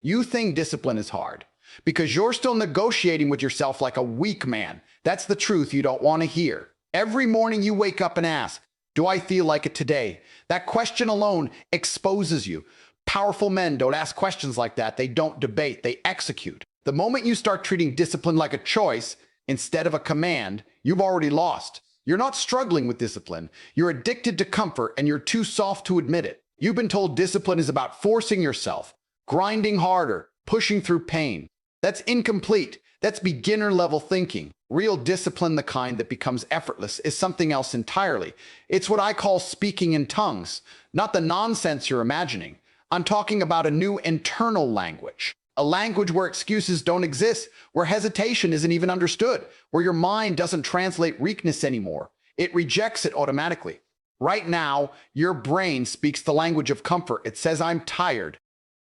You think discipline is hard because you're still negotiating with yourself like a weak man. That's the truth you don't want to hear. Every morning you wake up and ask, do I feel like it today? That question alone exposes you. Powerful men don't ask questions like that. They don't debate, they execute. The moment you start treating discipline like a choice instead of a command, you've already lost. You're not struggling with discipline. You're addicted to comfort and you're too soft to admit it. You've been told discipline is about forcing yourself, grinding harder, pushing through pain. That's incomplete. That's beginner level thinking. Real discipline, the kind that becomes effortless, is something else entirely. It's what I call speaking in tongues, not the nonsense you're imagining. I'm talking about a new internal language. A language where excuses don't exist, where hesitation isn't even understood, where your mind doesn't translate weakness anymore. It rejects it automatically. Right now, your brain speaks the language of comfort. It says, I'm tired.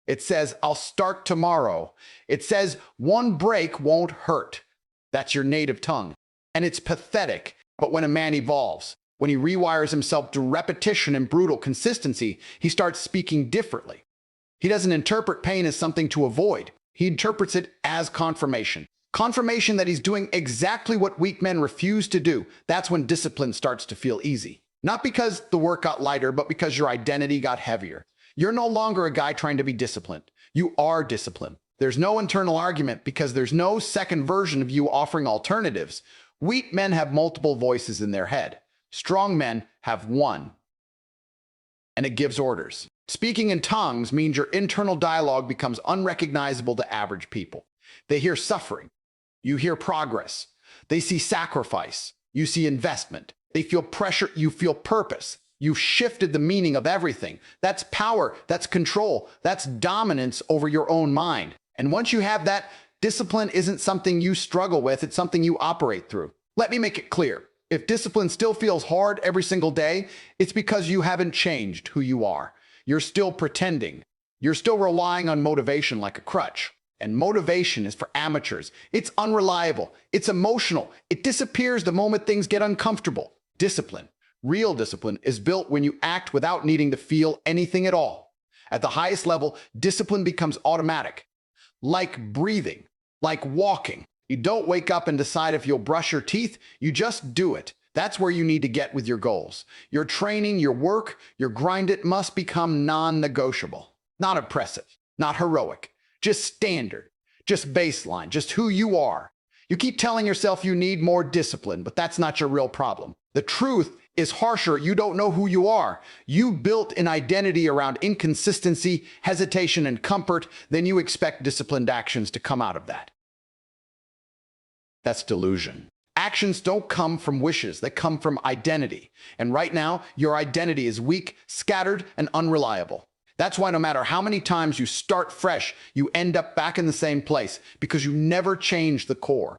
It says, I'll start tomorrow. It says, one break won't hurt. That's your native tongue. And it's pathetic. But when a man evolves, when he rewires himself to repetition and brutal consistency, he starts speaking differently. He doesn't interpret pain as something to avoid. He interprets it as confirmation. Confirmation that he's doing exactly what weak men refuse to do. That's when discipline starts to feel easy. Not because the work got lighter, but because your identity got heavier. You're no longer a guy trying to be disciplined. You are disciplined. There's no internal argument because there's no second version of you offering alternatives. Weak men have multiple voices in their head. Strong men have one. And it gives orders. Speaking in tongues means your internal dialogue becomes unrecognizable to average people. They hear suffering. You hear progress. They see sacrifice. You see investment. They feel pressure. You feel purpose. You've shifted the meaning of everything. That's power. That's control. That's dominance over your own mind. And once you have that, discipline isn't something you struggle with. It's something you operate through. Let me make it clear. If discipline still feels hard every single day, it's because you haven't changed who you are. You're still pretending. You're still relying on motivation like a crutch. And motivation is for amateurs. It's unreliable. It's emotional. It disappears the moment things get uncomfortable. Discipline, real discipline, is built when you act without needing to feel anything at all. At the highest level, discipline becomes automatic. Like breathing, like walking. You don't wake up and decide if you'll brush your teeth. You just do it. That's where you need to get with your goals. Your training, your work, your grind, it must become non-negotiable. Not oppressive, not heroic, just standard, just baseline, just who you are. You keep telling yourself you need more discipline, but that's not your real problem. The truth is harsher. You don't know who you are. You built an identity around inconsistency, hesitation, and comfort. Then you expect disciplined actions to come out of that. That's delusion. Actions don't come from wishes, they come from identity. And right now, your identity is weak, scattered, and unreliable. That's why no matter how many times you start fresh, you end up back in the same place because you never change the core.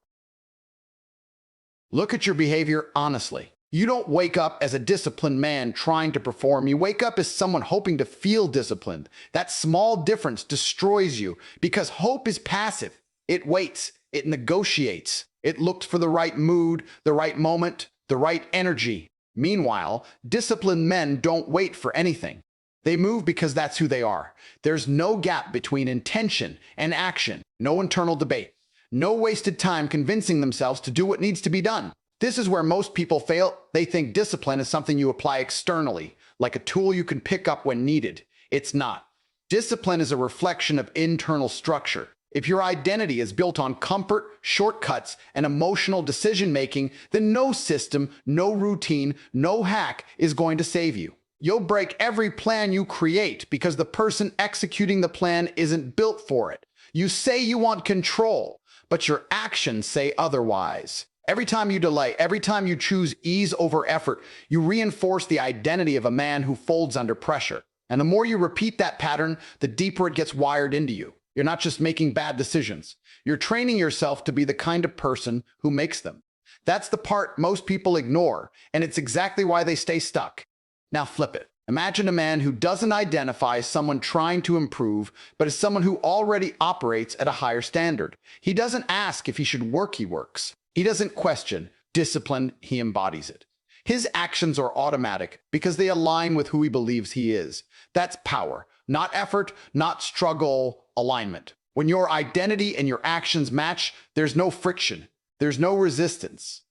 Look at your behavior honestly. You don't wake up as a disciplined man trying to perform. You wake up as someone hoping to feel disciplined. That small difference destroys you because hope is passive. It waits. It negotiates. It looks for the right mood, the right moment, the right energy. Meanwhile, disciplined men don't wait for anything. They move because that's who they are. There's no gap between intention and action, no internal debate, no wasted time convincing themselves to do what needs to be done. This is where most people fail. They think discipline is something you apply externally, like a tool you can pick up when needed. It's not. Discipline is a reflection of internal structure. If your identity is built on comfort, shortcuts, and emotional decision-making, then no system, no routine, no hack is going to save you. You'll break every plan you create because the person executing the plan isn't built for it. You say you want control, but your actions say otherwise. Every time you delay, every time you choose ease over effort, you reinforce the identity of a man who folds under pressure. And the more you repeat that pattern, the deeper it gets wired into you. You're not just making bad decisions. You're training yourself to be the kind of person who makes them. That's the part most people ignore, and it's exactly why they stay stuck. Now flip it. Imagine a man who doesn't identify as someone trying to improve, but as someone who already operates at a higher standard. He doesn't ask if he should work, he works. He doesn't question discipline, he embodies it. His actions are automatic because they align with who he believes he is. That's power. Not effort, not struggle, alignment. When your identity and your actions match, there's no friction. There's no resistance.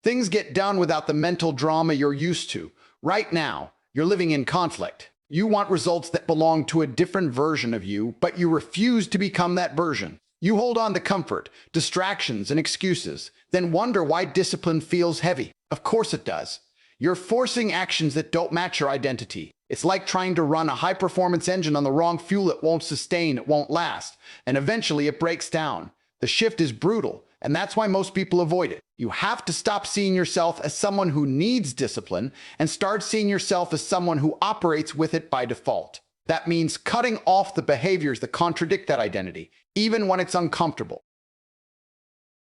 Things get done without the mental drama you're used to. Right now, you're living in conflict. You want results that belong to a different version of you, but you refuse to become that version. You hold on to comfort, distractions, and excuses, then wonder why discipline feels heavy. Of course it does. You're forcing actions that don't match your identity. It's like trying to run a high-performance engine on the wrong fuel. It won't sustain, it won't last, and eventually it breaks down. The shift is brutal, and that's why most people avoid it. You have to stop seeing yourself as someone who needs discipline and start seeing yourself as someone who operates with it by default. That means cutting off the behaviors that contradict that identity, even when it's uncomfortable.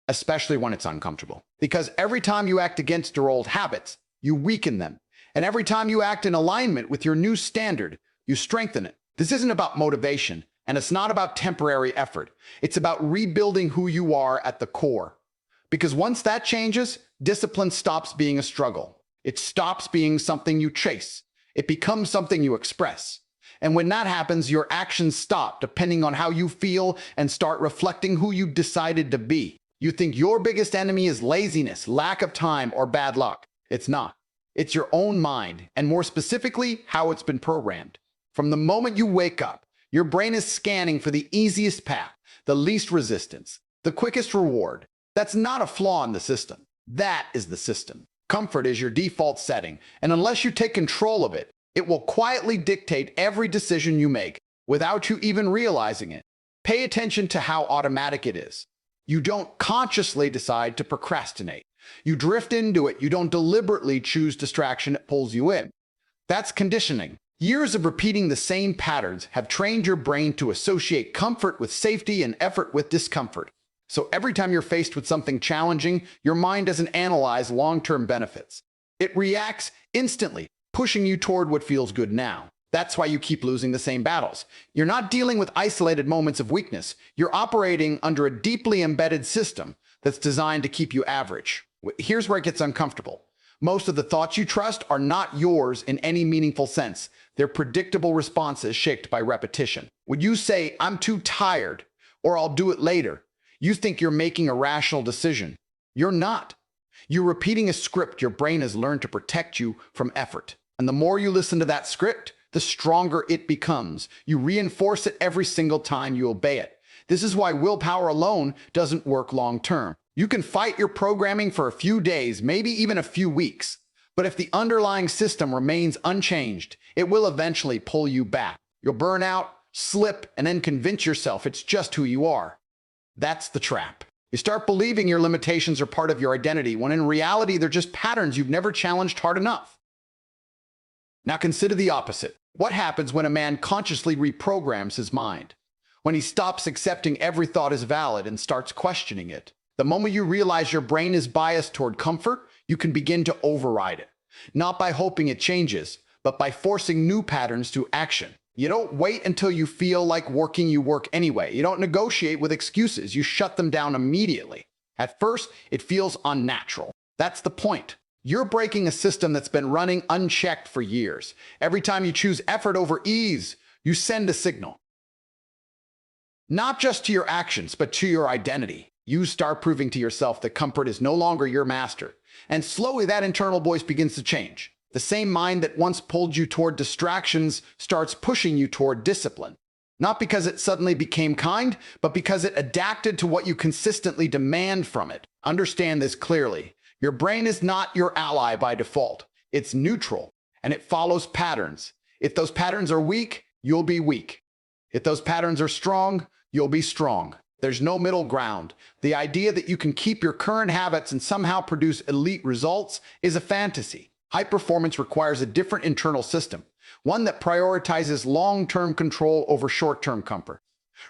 Especially when it's uncomfortable. Because every time you act against your old habits, you weaken them. And every time you act in alignment with your new standard, you strengthen it. This isn't about motivation, and it's not about temporary effort. It's about rebuilding who you are at the core. Because once that changes, discipline stops being a struggle. It stops being something you chase. It becomes something you express. And when that happens, your actions stop depending on how you feel and start reflecting who you decided to be. You think your biggest enemy is laziness, lack of time, or bad luck. It's not. It's your own mind, and more specifically, how it's been programmed. From the moment you wake up, your brain is scanning for the easiest path, the least resistance, the quickest reward. That's not a flaw in the system. That is the system. Comfort is your default setting, and unless you take control of it, it will quietly dictate every decision you make without you even realizing it. Pay attention to how automatic it is. You don't consciously decide to procrastinate. You drift into it. You don't deliberately choose distraction that pulls you in. That's conditioning. Years of repeating the same patterns have trained your brain to associate comfort with safety and effort with discomfort. So every time you're faced with something challenging, your mind doesn't analyze long-term benefits. It reacts instantly, pushing you toward what feels good now. That's why you keep losing the same battles. You're not dealing with isolated moments of weakness. You're operating under a deeply embedded system that's designed to keep you average. Here's where it gets uncomfortable. Most of the thoughts you trust are not yours in any meaningful sense. They're predictable responses shaped by repetition. When you say, "I'm too tired," or "I'll do it later," you think you're making a rational decision. You're not. You're repeating a script your brain has learned to protect you from effort. And the more you listen to that script, the stronger it becomes. You reinforce it every single time you obey it. This is why willpower alone doesn't work long term. You can fight your programming for a few days, maybe even a few weeks. But if the underlying system remains unchanged, it will eventually pull you back. You'll burn out, slip, and then convince yourself it's just who you are. That's the trap. You start believing your limitations are part of your identity, when in reality they're just patterns you've never challenged hard enough. Now consider the opposite. What happens when a man consciously reprograms his mind? When he stops accepting every thought as valid and starts questioning it? The moment you realize your brain is biased toward comfort, you can begin to override it. Not by hoping it changes, but by forcing new patterns to action. You don't wait until you feel like working, you work anyway. You don't negotiate with excuses, you shut them down immediately. At first, it feels unnatural. That's the point. You're breaking a system that's been running unchecked for years. Every time you choose effort over ease, you send a signal. Not just to your actions, but to your identity. You start proving to yourself that comfort is no longer your master. And slowly that internal voice begins to change. The same mind that once pulled you toward distractions starts pushing you toward discipline. Not because it suddenly became kind, but because it adapted to what you consistently demand from it. Understand this clearly. Your brain is not your ally by default. It's neutral, and it follows patterns. If those patterns are weak, you'll be weak. If those patterns are strong, you'll be strong. There's no middle ground. The idea that you can keep your current habits and somehow produce elite results is a fantasy. High performance requires a different internal system, one that prioritizes long-term control over short-term comfort.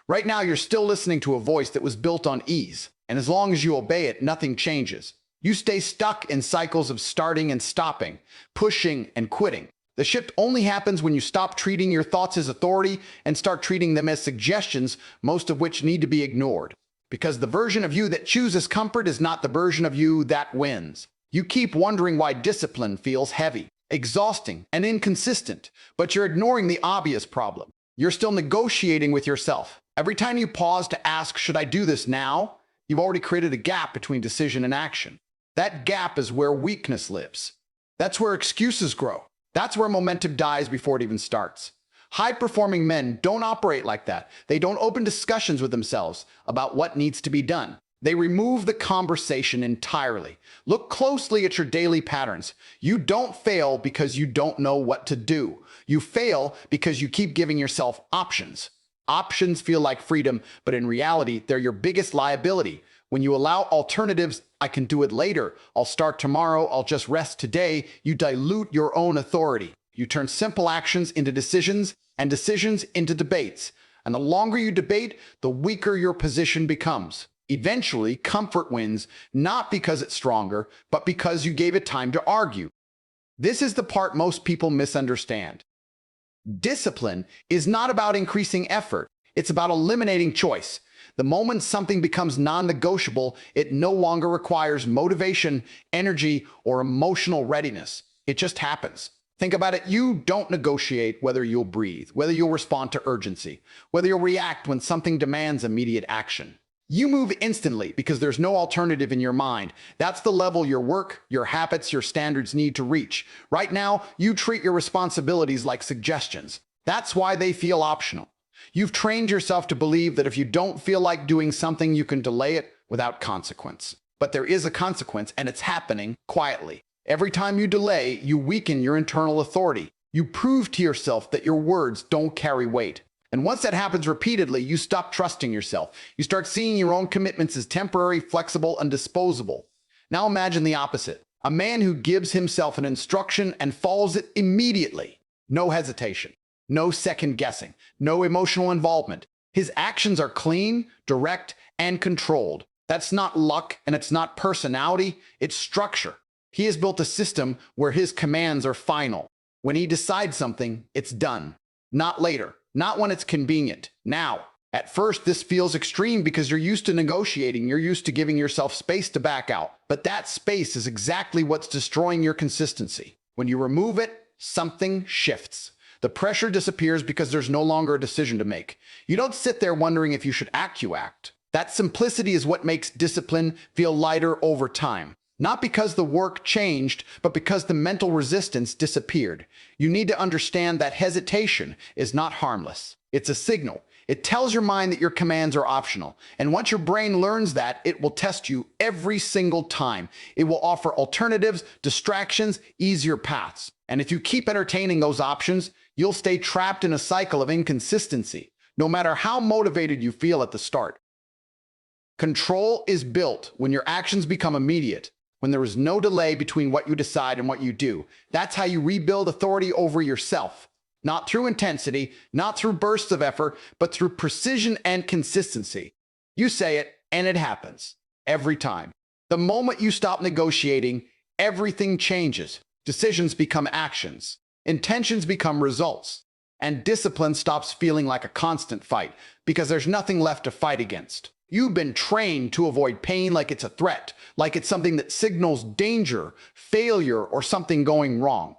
Right now, you're still listening to a voice that was built on ease, and as long as you obey it, nothing changes. You stay stuck in cycles of starting and stopping, pushing and quitting. The shift only happens when you stop treating your thoughts as authority and start treating them as suggestions, most of which need to be ignored. Because the version of you that chooses comfort is not the version of you that wins. You keep wondering why discipline feels heavy, exhausting, and inconsistent, but you're ignoring the obvious problem. You're still negotiating with yourself. Every time you pause to ask, should I do this now? You've already created a gap between decision and action. That gap is where weakness lives. That's where excuses grow. That's where momentum dies before it even starts. High-performing men don't operate like that. They don't open discussions with themselves about what needs to be done. They remove the conversation entirely. Look closely at your daily patterns. You don't fail because you don't know what to do. You fail because you keep giving yourself options. Options feel like freedom, but in reality, they're your biggest liability. When you allow alternatives, I can do it later, I'll start tomorrow, I'll just rest today, you dilute your own authority. You turn simple actions into decisions and decisions into debates. And the longer you debate, the weaker your position becomes. Eventually, comfort wins, not because it's stronger, but because you gave it time to argue. This is the part most people misunderstand. Discipline is not about increasing effort. It's about eliminating choice. The moment something becomes non-negotiable, it no longer requires motivation, energy, or emotional readiness. It just happens. Think about it. You don't negotiate whether you'll breathe, whether you'll respond to urgency, whether you'll react when something demands immediate action. You move instantly because there's no alternative in your mind. That's the level your work, your habits, your standards need to reach. Right now, you treat your responsibilities like suggestions. That's why they feel optional. You've trained yourself to believe that if you don't feel like doing something, you can delay it without consequence. But there is a consequence, and it's happening quietly. Every time you delay, you weaken your internal authority. You prove to yourself that your words don't carry weight. And once that happens repeatedly, you stop trusting yourself. You start seeing your own commitments as temporary, flexible, and disposable. Now imagine the opposite. A man who gives himself an instruction and follows it immediately. No hesitation, no second guessing, no emotional involvement. His actions are clean, direct, and controlled. That's not luck, and it's not personality, it's structure. He has built a system where his commands are final. When he decides something, it's done. Not later. Not when it's convenient. Now. At first, this feels extreme because you're used to negotiating. You're used to giving yourself space to back out. But that space is exactly what's destroying your consistency. When you remove it, something shifts. The pressure disappears because there's no longer a decision to make. You don't sit there wondering if you should act, you act. That simplicity is what makes discipline feel lighter over time. Not because the work changed, but because the mental resistance disappeared. You need to understand that hesitation is not harmless. It's a signal. It tells your mind that your commands are optional. And once your brain learns that, it will test you every single time. It will offer alternatives, distractions, easier paths. And if you keep entertaining those options, you'll stay trapped in a cycle of inconsistency, no matter how motivated you feel at the start. Control is built when your actions become immediate. When there is no delay between what you decide and what you do. That's how you rebuild authority over yourself. Not through intensity, not through bursts of effort, but through precision and consistency. You say it, and it happens. Every time. The moment you stop negotiating, everything changes. Decisions become actions. Intentions become results. And discipline stops feeling like a constant fight, because there's nothing left to fight against. You've been trained to avoid pain like it's a threat, like it's something that signals danger, failure, or something going wrong.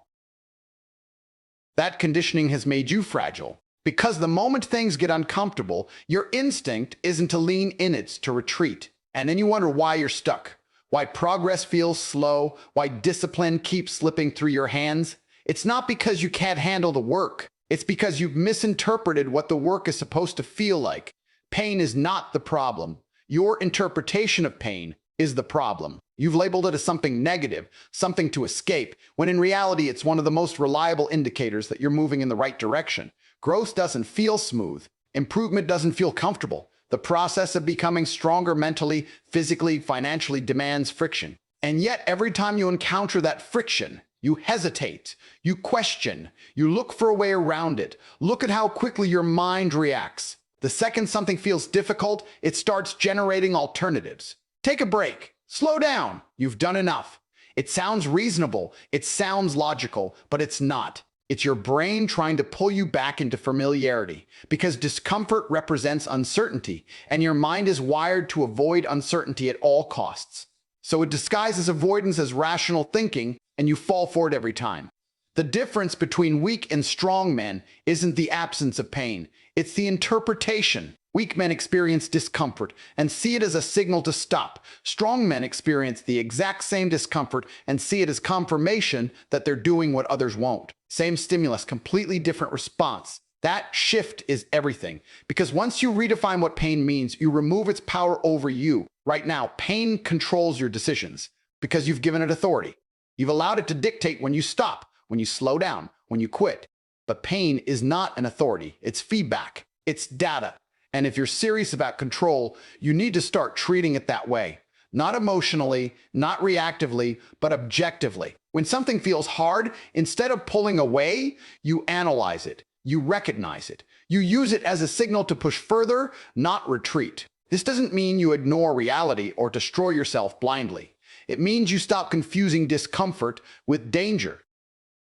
That conditioning has made you fragile, because the moment things get uncomfortable, your instinct isn't to lean in, it's to retreat. And then you wonder why you're stuck, why progress feels slow, why discipline keeps slipping through your hands. It's not because you can't handle the work. It's because you've misinterpreted what the work is supposed to feel like. Pain is not the problem. Your interpretation of pain is the problem. You've labeled it as something negative, something to escape, when in reality it's one of the most reliable indicators that you're moving in the right direction. Growth doesn't feel smooth. Improvement doesn't feel comfortable. The process of becoming stronger mentally, physically, financially demands friction. And yet every time you encounter that friction, you hesitate, you question, you look for a way around it. Look at how quickly your mind reacts. The second something feels difficult, it starts generating alternatives. Take a break. Slow down. You've done enough. It sounds reasonable. It sounds logical, but it's not. It's your brain trying to pull you back into familiarity, because discomfort represents uncertainty, and your mind is wired to avoid uncertainty at all costs. So it disguises avoidance as rational thinking, and you fall for it every time. The difference between weak and strong men isn't the absence of pain, it's the interpretation. Weak men experience discomfort and see it as a signal to stop. Strong men experience the exact same discomfort and see it as confirmation that they're doing what others won't. Same stimulus, completely different response. That shift is everything. Because once you redefine what pain means, you remove its power over you. Right now, pain controls your decisions because you've given it authority. You've allowed it to dictate when you stop, when you slow down, when you quit. But pain is not an authority. It's feedback. It's data. And if you're serious about control, you need to start treating it that way. Not emotionally, not reactively, but objectively. When something feels hard, instead of pulling away, you analyze it. You recognize it. You use it as a signal to push further, not retreat. This doesn't mean you ignore reality or destroy yourself blindly. It means you stop confusing discomfort with danger.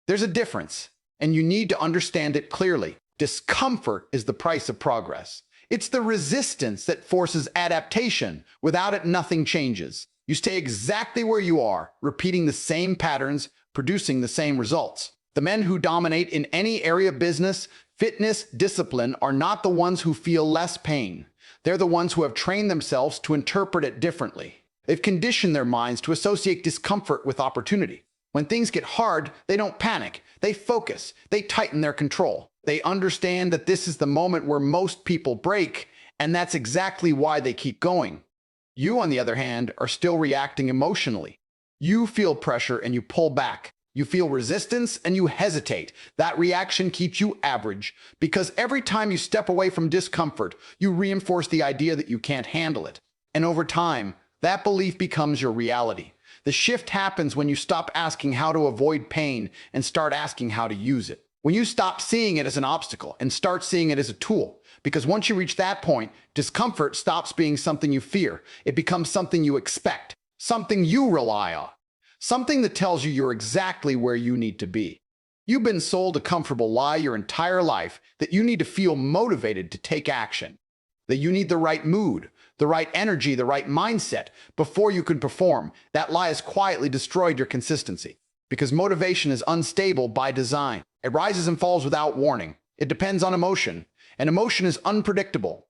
There's a difference, and you need to understand it clearly. Discomfort is the price of progress. It's the resistance that forces adaptation. Without it, nothing changes. You stay exactly where you are, repeating the same patterns, producing the same results. The men who dominate in any area of business, fitness, discipline are not the ones who feel less pain. They're the ones who have trained themselves to interpret it differently. They've conditioned their minds to associate discomfort with opportunity. When things get hard, they don't panic. They focus. They tighten their control. They understand that this is the moment where most people break, and that's exactly why they keep going. You, on the other hand, are still reacting emotionally. You feel pressure and you pull back. You feel resistance and you hesitate. That reaction keeps you average because every time you step away from discomfort, you reinforce the idea that you can't handle it. And over time, that belief becomes your reality. The shift happens when you stop asking how to avoid pain and start asking how to use it. When you stop seeing it as an obstacle and start seeing it as a tool. Because once you reach that point, discomfort stops being something you fear. It becomes something you expect, something you rely on. Something that tells you you're exactly where you need to be. You've been sold a comfortable lie your entire life that you need to feel motivated to take action, that you need the right mood, the right energy, the right mindset before you can perform. That lie has quietly destroyed your consistency because motivation is unstable by design. It rises and falls without warning. It depends on emotion, and emotion is unpredictable.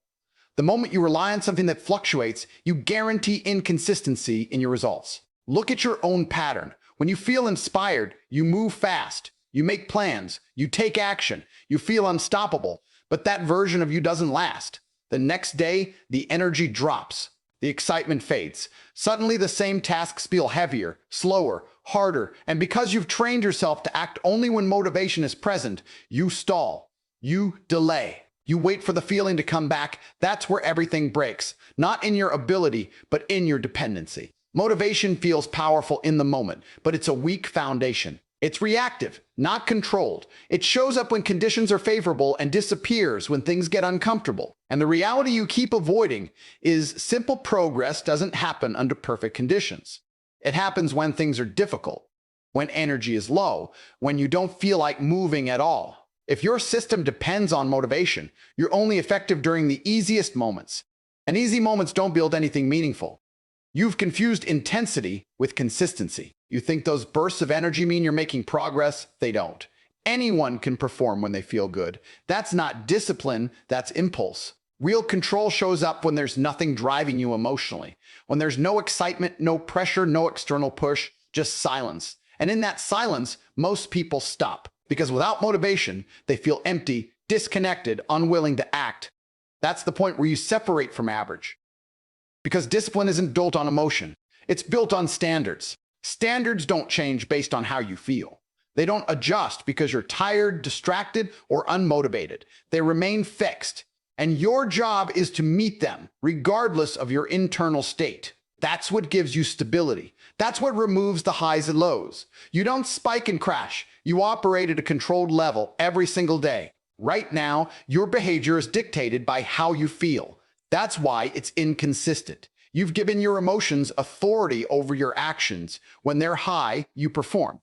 The moment you rely on something that fluctuates, you guarantee inconsistency in your results. Look at your own pattern. When you feel inspired, you move fast, you make plans, you take action, you feel unstoppable, but that version of you doesn't last. The next day, the energy drops, the excitement fades. Suddenly, the same tasks feel heavier, slower, harder, and because you've trained yourself to act only when motivation is present, you stall, you delay. You wait for the feeling to come back. That's where everything breaks, not in your ability, but in your dependency. Motivation feels powerful in the moment, but it's a weak foundation. It's reactive, not controlled. It shows up when conditions are favorable and disappears when things get uncomfortable. And the reality you keep avoiding is simple progress doesn't happen under perfect conditions. It happens when things are difficult, when energy is low, when you don't feel like moving at all. If your system depends on motivation, you're only effective during the easiest moments. And easy moments don't build anything meaningful. You've confused intensity with consistency. You think those bursts of energy mean you're making progress? They don't. Anyone can perform when they feel good. That's not discipline, that's impulse. Real control shows up when there's nothing driving you emotionally. When there's no excitement, no pressure, no external push, just silence. And in that silence, most people stop. Because without motivation, they feel empty, disconnected, unwilling to act. That's the point where you separate from average. Because discipline isn't built on emotion. It's built on standards. Standards don't change based on how you feel. They don't adjust because you're tired, distracted, or unmotivated. They remain fixed. And your job is to meet them, regardless of your internal state. That's what gives you stability. That's what removes the highs and lows. You don't spike and crash. You operate at a controlled level every single day. Right now, your behavior is dictated by how you feel. That's why it's inconsistent. You've given your emotions authority over your actions. When they're high, you perform.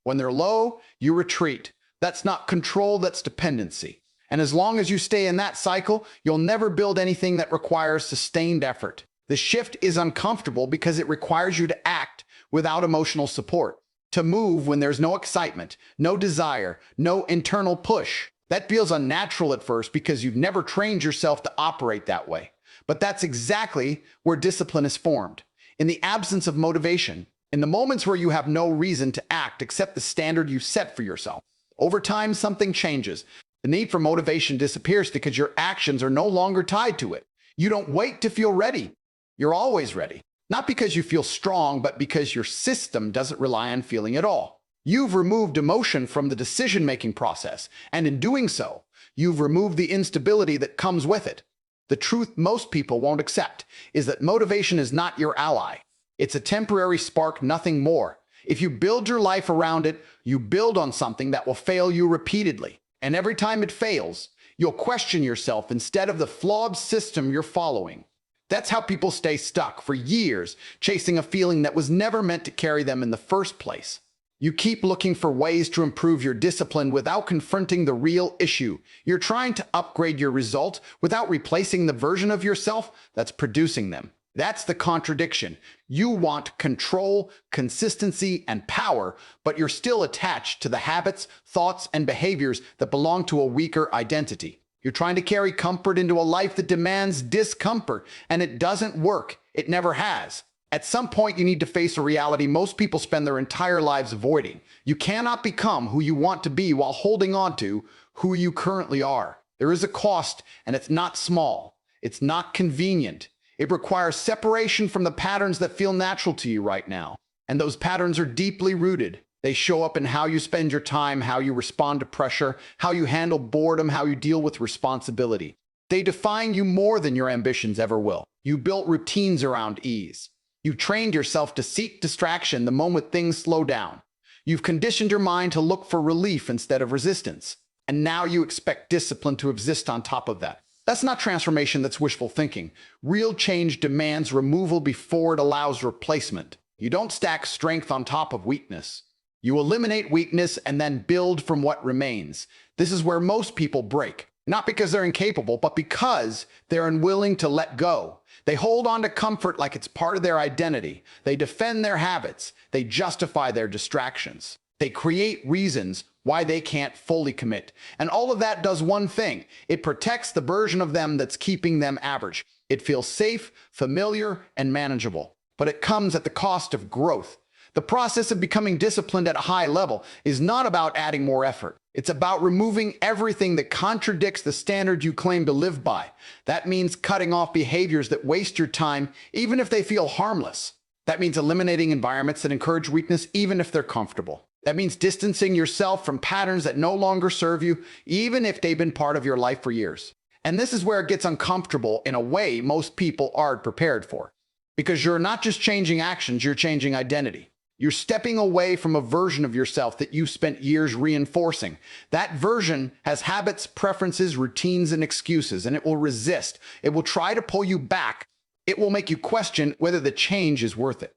When they're low, you retreat. That's not control, that's dependency. And as long as you stay in that cycle, you'll never build anything that requires sustained effort. The shift is uncomfortable because it requires you to act without emotional support, to move when there's no excitement, no desire, no internal push. That feels unnatural at first because you've never trained yourself to operate that way. But that's exactly where discipline is formed. In the absence of motivation, in the moments where you have no reason to act except the standard you set for yourself. Over time, something changes. The need for motivation disappears because your actions are no longer tied to it. You don't wait to feel ready. You're always ready. Not because you feel strong, but because your system doesn't rely on feeling at all. You've removed emotion from the decision-making process, and in doing so, you've removed the instability that comes with it. The truth most people won't accept is that motivation is not your ally. It's a temporary spark, nothing more. If you build your life around it, you build on something that will fail you repeatedly. And every time it fails, you'll question yourself instead of the flawed system you're following. That's how people stay stuck for years, chasing a feeling that was never meant to carry them in the first place. You keep looking for ways to improve your discipline without confronting the real issue. You're trying to upgrade your result without replacing the version of yourself that's producing them. That's the contradiction. You want control, consistency, and power, but you're still attached to the habits, thoughts, and behaviors that belong to a weaker identity. You're trying to carry comfort into a life that demands discomfort, and it doesn't work. It never has. At some point, you need to face a reality most people spend their entire lives avoiding. You cannot become who you want to be while holding on to who you currently are. There is a cost, and it's not small. It's not convenient. It requires separation from the patterns that feel natural to you right now. And those patterns are deeply rooted. They show up in how you spend your time, how you respond to pressure, how you handle boredom, how you deal with responsibility. They define you more than your ambitions ever will. You built routines around ease. You've trained yourself to seek distraction the moment things slow down. You've conditioned your mind to look for relief instead of resistance. And now you expect discipline to exist on top of that. That's not transformation, that's wishful thinking. Real change demands removal before it allows replacement. You don't stack strength on top of weakness. You eliminate weakness and then build from what remains. This is where most people break. Not because they're incapable, but because they're unwilling to let go. They hold on to comfort like it's part of their identity. They defend their habits. They justify their distractions. They create reasons why they can't fully commit. And all of that does one thing. It protects the version of them that's keeping them average. It feels safe, familiar, and manageable. But it comes at the cost of growth. The process of becoming disciplined at a high level is not about adding more effort. It's about removing everything that contradicts the standard you claim to live by. That means cutting off behaviors that waste your time, even if they feel harmless. That means eliminating environments that encourage weakness, even if they're comfortable. That means distancing yourself from patterns that no longer serve you, even if they've been part of your life for years. And this is where it gets uncomfortable in a way most people aren't prepared for. Because you're not just changing actions, you're changing identity. You're stepping away from a version of yourself that you spent years reinforcing. That version has habits, preferences, routines, and excuses, and it will resist. It will try to pull you back. It will make you question whether the change is worth it.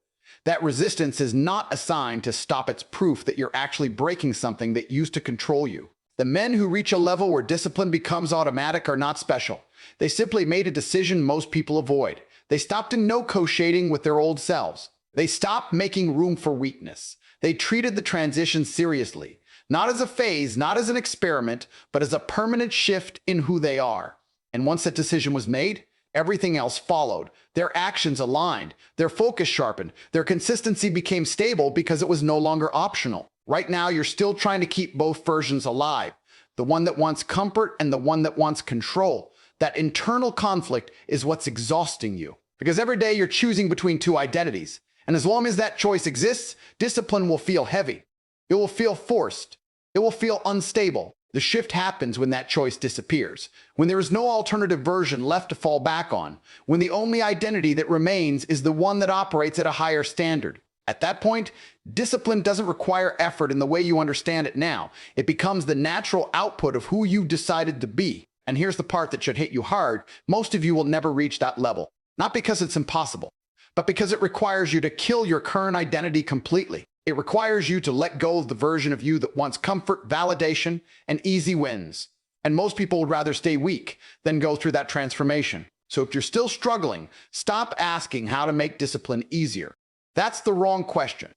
That resistance is not a sign to stop. It's proof that you're actually breaking something that used to control you. The men who reach a level where discipline becomes automatic are not special. They simply made a decision most people avoid. They stopped negotiating with their old selves. They stopped making room for weakness. They treated the transition seriously, not as a phase, not as an experiment, but as a permanent shift in who they are. And once that decision was made, everything else followed. Their actions aligned, their focus sharpened, their consistency became stable because it was no longer optional. Right now, you're still trying to keep both versions alive, the one that wants comfort and the one that wants control. That internal conflict is what's exhausting you, because every day you're choosing between two identities. And as long as that choice exists, discipline will feel heavy. It will feel forced. It will feel unstable. The shift happens when that choice disappears, when there is no alternative version left to fall back on, when the only identity that remains is the one that operates at a higher standard. At that point, discipline doesn't require effort in the way you understand it now. It becomes the natural output of who you've decided to be. And here's the part that should hit you hard. Most of you will never reach that level. Not because it's impossible, but because it requires you to kill your current identity completely. It requires you to let go of the version of you that wants comfort, validation, and easy wins. And most people would rather stay weak than go through that transformation. So if you're still struggling, stop asking how to make discipline easier. That's the wrong question.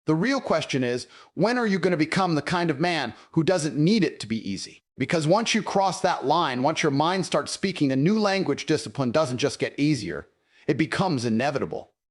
The real question is, when are you going to become the kind of man who doesn't need it to be easy? Because once you cross that line, once your mind starts speaking a new language, discipline doesn't just get easier, it becomes inevitable.